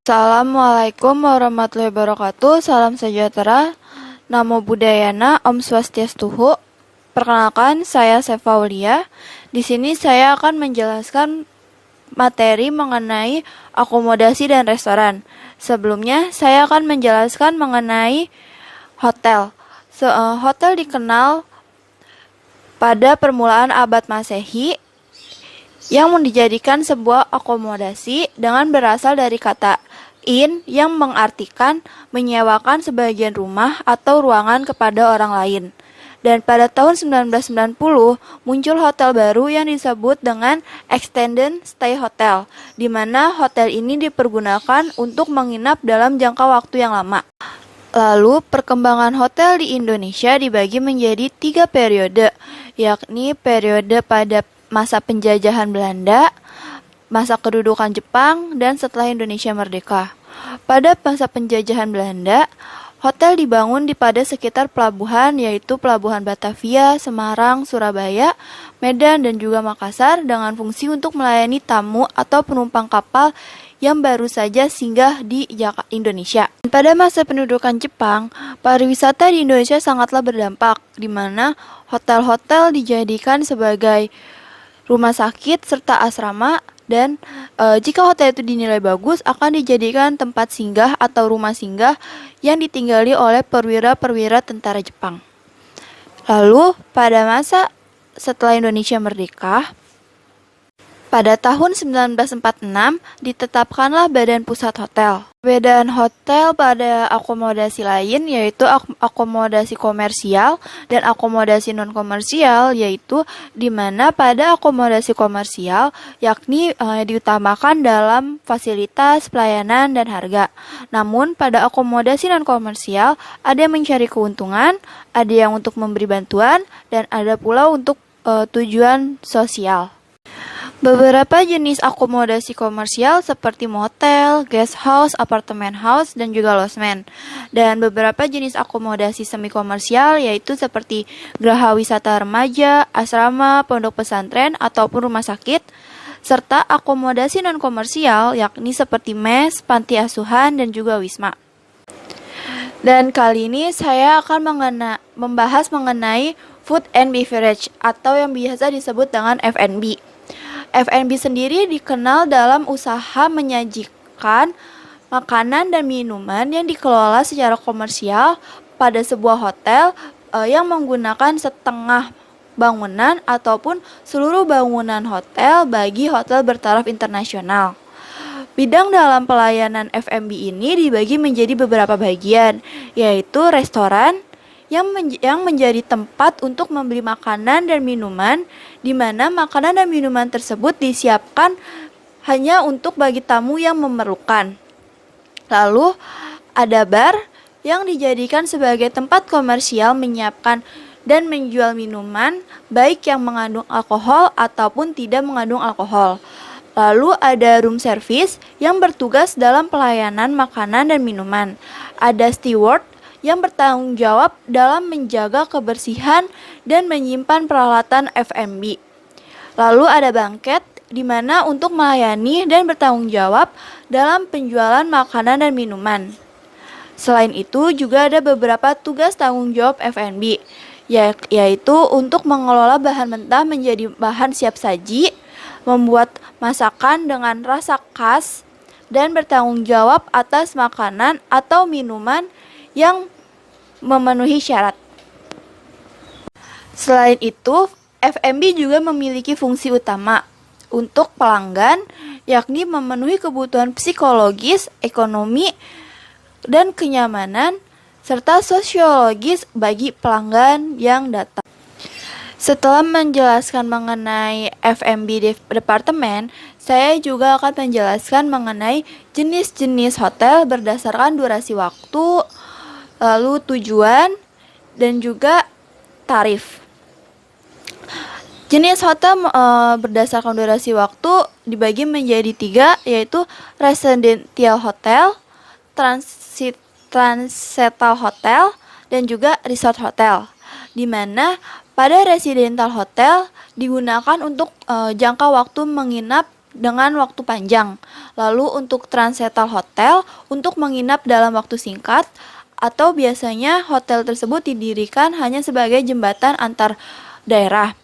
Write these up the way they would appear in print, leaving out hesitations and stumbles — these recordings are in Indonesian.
Assalamualaikum warahmatullahi wabarakatuh. Salam sejahtera. Namo Buddhayana, Om Swastiastuhu. Perkenalkan, saya Sefa Aulia. Di sini saya akan menjelaskan materi mengenai akomodasi dan restoran. Sebelumnya, saya akan menjelaskan mengenai hotel. Hotel dikenal pada permulaan abad Masehi yang dijadikan sebuah akomodasi dengan berasal dari kata in yang mengartikan menyewakan sebagian rumah atau ruangan kepada orang lain. Dan pada tahun 1990 muncul hotel baru yang disebut dengan Extended Stay Hotel, di mana hotel ini dipergunakan untuk menginap dalam jangka waktu yang lama. Lalu, perkembangan hotel di Indonesia dibagi menjadi 3 periode, yakni periode pada masa penjajahan Belanda, masa kedudukan Jepang, dan setelah Indonesia merdeka. Pada masa penjajahan Belanda, hotel dibangun pada sekitar pelabuhan, yaitu Pelabuhan Batavia, Semarang, Surabaya, Medan, dan juga Makassar, dengan fungsi untuk melayani tamu atau penumpang kapal yang baru saja singgah di Indonesia. Pada masa pendudukan Jepang, pariwisata di Indonesia sangatlah berdampak, di mana hotel-hotel dijadikan sebagai rumah sakit serta asrama, dan jika hotel itu dinilai bagus akan dijadikan tempat singgah atau rumah singgah yang ditinggali oleh perwira-perwira tentara Jepang. Lalu pada masa setelah Indonesia merdeka, pada tahun 1946 ditetapkanlah Badan Pusat Hotel. Perbedaan hotel pada akomodasi lain yaitu akomodasi komersial dan akomodasi non-komersial, yaitu di mana pada akomodasi komersial yakni diutamakan dalam fasilitas, pelayanan, dan harga. Namun pada akomodasi non-komersial ada yang mencari keuntungan, ada yang untuk memberi bantuan, dan ada pula untuk tujuan sosial. Beberapa jenis akomodasi komersial seperti motel, guest house, apartemen house, dan juga losmen. Dan beberapa jenis akomodasi semi komersial yaitu seperti geraha wisata remaja, asrama, pondok pesantren, ataupun rumah sakit. Serta akomodasi non komersial yakni seperti mes, panti asuhan, dan juga wisma. Dan kali ini saya akan membahas mengenai food and beverage atau yang biasa disebut dengan F&B. F&B sendiri dikenal dalam usaha menyajikan makanan dan minuman yang dikelola secara komersial pada sebuah hotel yang menggunakan setengah bangunan ataupun seluruh bangunan hotel bagi hotel bertaraf internasional. Bidang dalam pelayanan F&B ini dibagi menjadi beberapa bagian, yaitu restoran, yang menjadi tempat untuk membeli makanan dan minuman, di mana makanan dan minuman tersebut disiapkan hanya untuk bagi tamu yang memerlukan. Lalu ada bar yang dijadikan sebagai tempat komersial menyiapkan dan menjual minuman baik yang mengandung alkohol ataupun tidak mengandung alkohol. Lalu ada room service yang bertugas dalam pelayanan makanan dan minuman. Ada steward yang bertanggung jawab dalam menjaga kebersihan dan menyimpan peralatan F&B. Lalu ada banket, di mana untuk melayani dan bertanggung jawab dalam penjualan makanan dan minuman. Selain itu juga ada beberapa tugas tanggung jawab F&B, yaitu untuk mengelola bahan mentah menjadi bahan siap saji, membuat masakan dengan rasa khas, dan bertanggung jawab atas makanan atau minuman yang memenuhi syarat. Selain itu, F&B juga memiliki fungsi utama untuk pelanggan, yakni memenuhi kebutuhan psikologis, ekonomi, dan kenyamanan, serta sosiologis bagi pelanggan yang datang. Setelah menjelaskan mengenai F&B departemen, saya juga akan menjelaskan mengenai jenis-jenis hotel berdasarkan durasi waktu, lalu tujuan, dan juga tarif. Jenis hotel berdasarkan durasi waktu dibagi menjadi 3, yaitu residential hotel, transital hotel, dan juga resort hotel. Di mana pada residential hotel digunakan untuk jangka waktu menginap dengan waktu panjang. Lalu untuk transital hotel untuk menginap dalam waktu singkat, atau biasanya hotel tersebut didirikan hanya sebagai jembatan antar daerah.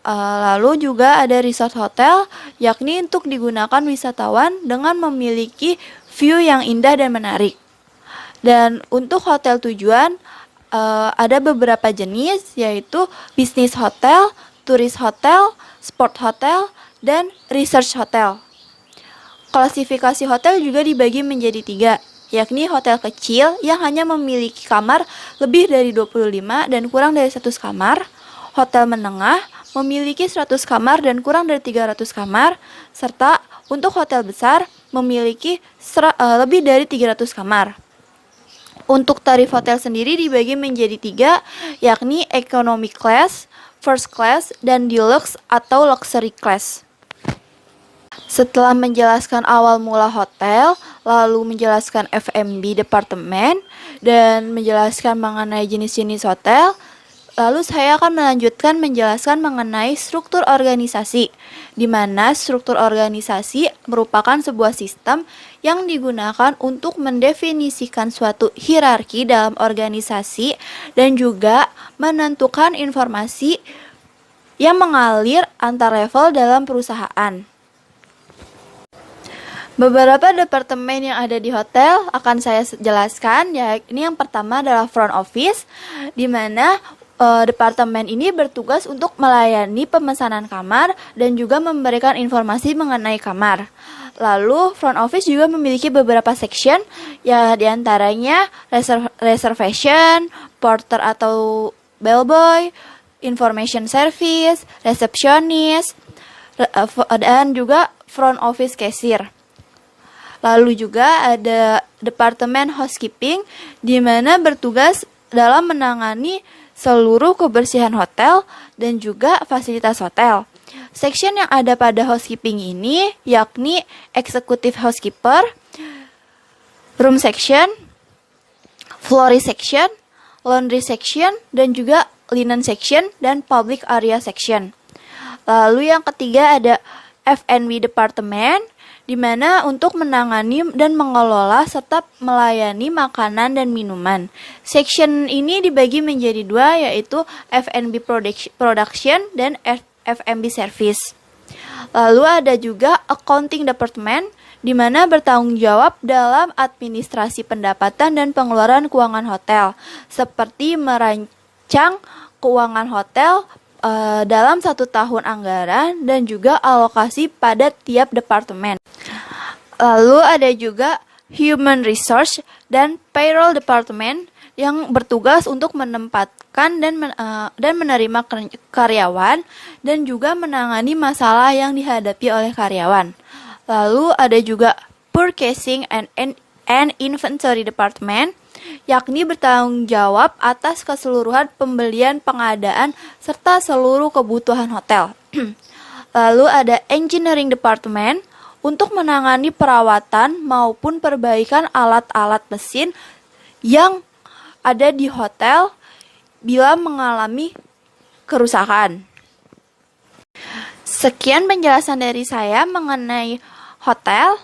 Lalu juga ada resort hotel, yakni untuk digunakan wisatawan dengan memiliki view yang indah dan menarik. Dan untuk hotel tujuan, ada beberapa jenis, yaitu business hotel, tourist hotel, sport hotel, dan research hotel. Klasifikasi hotel juga dibagi menjadi 3, yakni hotel kecil yang hanya memiliki kamar lebih dari 25 dan kurang dari 100 kamar, hotel menengah memiliki 100 kamar dan kurang dari 300 kamar, serta untuk hotel besar memiliki lebih dari 300 kamar. Untuk tarif hotel sendiri dibagi menjadi 3, yakni economy class, first class, dan deluxe atau luxury class. Setelah menjelaskan awal mula hotel, lalu menjelaskan F&B departemen, dan menjelaskan mengenai jenis-jenis hotel, lalu saya akan melanjutkan menjelaskan mengenai struktur organisasi, di mana struktur organisasi merupakan sebuah sistem yang digunakan untuk mendefinisikan suatu hierarki dalam organisasi dan juga menentukan informasi yang mengalir antar level dalam perusahaan. Beberapa departemen yang ada di hotel akan saya jelaskan, yakni yang pertama adalah front office, di mana departemen ini bertugas untuk melayani pemesanan kamar dan juga memberikan informasi mengenai kamar. Lalu front office juga memiliki beberapa section, ya diantaranya reservation, porter atau bellboy, information service, receptionist, dan juga front office cashier. Lalu juga ada departemen housekeeping, di mana bertugas dalam menangani seluruh kebersihan hotel dan juga fasilitas hotel. Section yang ada pada housekeeping ini yakni executive housekeeper, room section, florist section, laundry section, dan juga linen section dan public area section. Lalu yang ketiga ada F&B department, di mana untuk menangani dan mengelola serta melayani makanan dan minuman. Section ini dibagi menjadi 2, yaitu F&B production dan F&B service. Lalu ada juga accounting department, di mana bertanggung jawab dalam administrasi pendapatan dan pengeluaran keuangan hotel, seperti merancang keuangan hotel dalam 1 tahun anggaran dan juga alokasi pada tiap departemen. Lalu ada juga Human Resource dan Payroll Department yang bertugas untuk menempatkan dan menerima karyawan dan juga menangani masalah yang dihadapi oleh karyawan. Lalu ada juga Purchasing and Inventory Department, yakni bertanggung jawab atas keseluruhan pembelian, pengadaan, serta seluruh kebutuhan hotel. Lalu ada Engineering Department untuk menangani perawatan maupun perbaikan alat-alat mesin yang ada di hotel bila mengalami kerusakan. Sekian penjelasan dari saya mengenai hotel.